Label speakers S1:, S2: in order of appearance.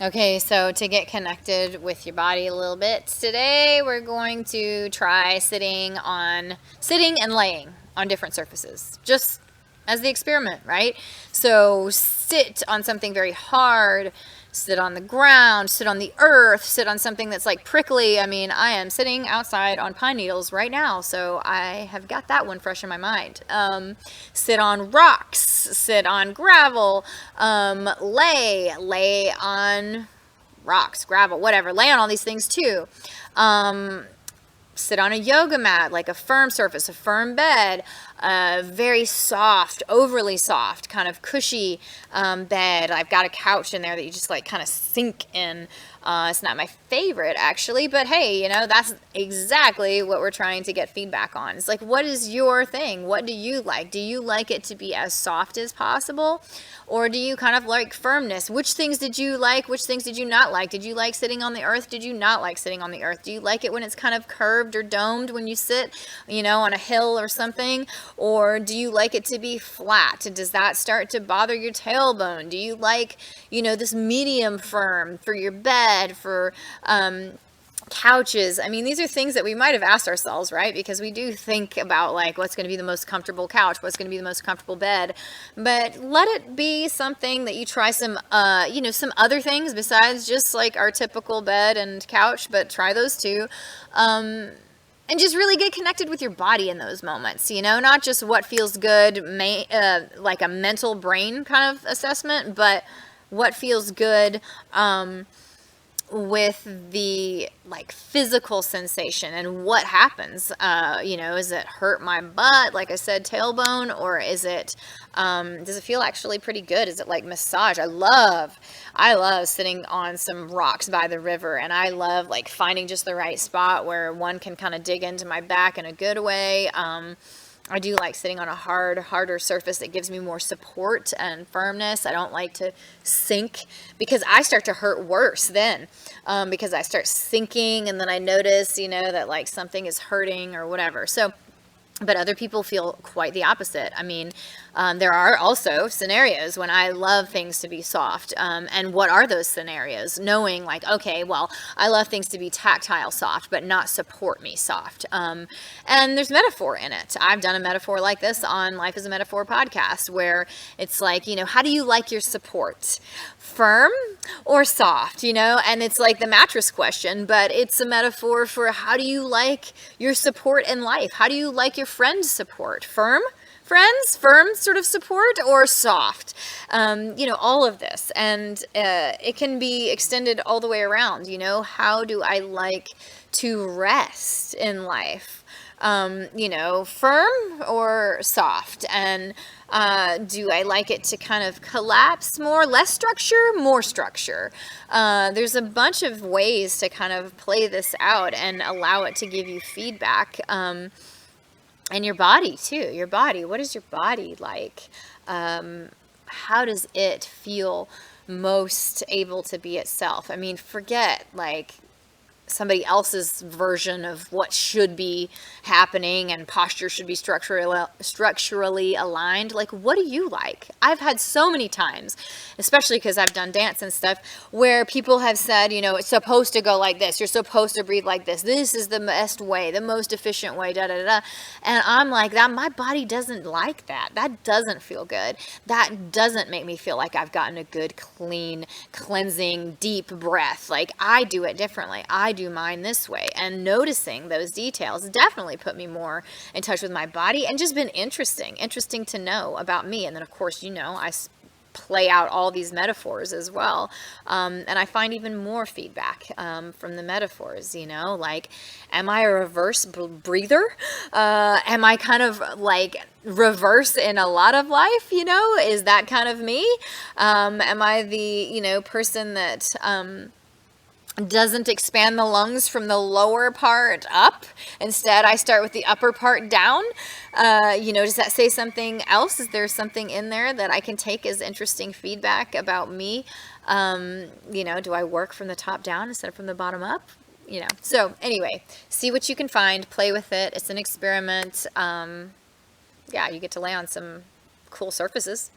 S1: Okay, so to get connected with your body a little bit, today we're going to try sitting and laying on different surfaces, just as the experiment, right? So sit on something very hard, sit on the ground, sit on the earth, sit on something that's like prickly. I mean, I am sitting outside on pine needles right now, so I have got that one fresh in my mind. Sit on rocks, sit on gravel, lay on rocks, gravel, whatever. Lay on all these things too. Um, Sit on a yoga mat, like a firm surface, a firm bed, very soft, overly soft, kind of cushy bed. I've got a couch in there that you just like kind of sink in. It's not my favorite actually, but hey, that's exactly what we're trying to get feedback on. It's like, what is your thing? What do you like? Do you like it to be as soft as possible? Or do you kind of like firmness? Which things did you like? Which things did you not like? Did you like sitting on the earth? Did you not like sitting on the earth? Do you like it when it's kind of curved or domed when you sit, on a hill or something? Or do you like it to be flat? Does that start to bother your tailbone? Do you like, this medium firm for your bed, for couches? I mean, these are things that we might have asked ourselves, right? Because we do think about like what's going to be the most comfortable couch, what's going to be the most comfortable bed. But let it be something that you try some some other things besides just like our typical bed and couch, but try those too. And just really get connected with your body in those moments, not just what feels good, like a mental brain kind of assessment, but what feels good, with the like physical sensation and what happens. Is it hurt my butt, like I said, tailbone, or is it does it feel actually pretty good? Is it like massage? I love sitting on some rocks by the river, and I love like finding just the right spot where one can kind of dig into my back in a good way. I do like sitting on a harder surface that gives me more support and firmness. I don't like to sink because I start to hurt worse then, because I start sinking and then I notice, that like something is hurting or whatever. So, but other people feel quite the opposite. I mean, there are also scenarios when I love things to be soft. And what are those scenarios? Knowing like, okay, well, I love things to be tactile soft, but not support me soft. And there's metaphor in it. I've done a metaphor like this on Life is a Metaphor podcast where it's like, how do you like your support? Firm or soft, and it's like the mattress question, but it's a metaphor for how do you like your support in life? How do you like your friends' support? Firm friends, firm sort of support, or soft? All of this. And it can be extended all the way around. How do I like to rest in life? Firm or soft? And do I like it to kind of collapse more, less structure, more structure? There's a bunch of ways to kind of play this out and allow it to give you feedback. And your body too. Your body. What is your body like? How does it feel most able to be itself? I mean, forget like somebody else's version of what should be happening and posture should be structurally aligned. Like, what do you like? I've had so many times, especially because I've done dance and stuff, where people have said, it's supposed to go like this. You're supposed to breathe like this. This is the best way, the most efficient way, da da da. And I'm like, that my body doesn't like that. That doesn't feel good. That doesn't make me feel like I've gotten a good, clean, cleansing, deep breath. Like, I do it differently. I do mine this way, and noticing those details definitely put me more in touch with my body and just been interesting to know about me. And then of course, I play out all these metaphors as well, and I find even more feedback from the metaphors. Like, am I a reverse breather? Am I kind of like reverse in a lot of life? Is that kind of me? Am I the person that doesn't expand the lungs from the lower part up? Instead, I start with the upper part down. Does that say something else? Is there something in there that I can take as interesting feedback about me? Do I work from the top down instead of from the bottom up? So anyway, see what you can find, play with it. It's an experiment. Yeah, you get to lay on some cool surfaces.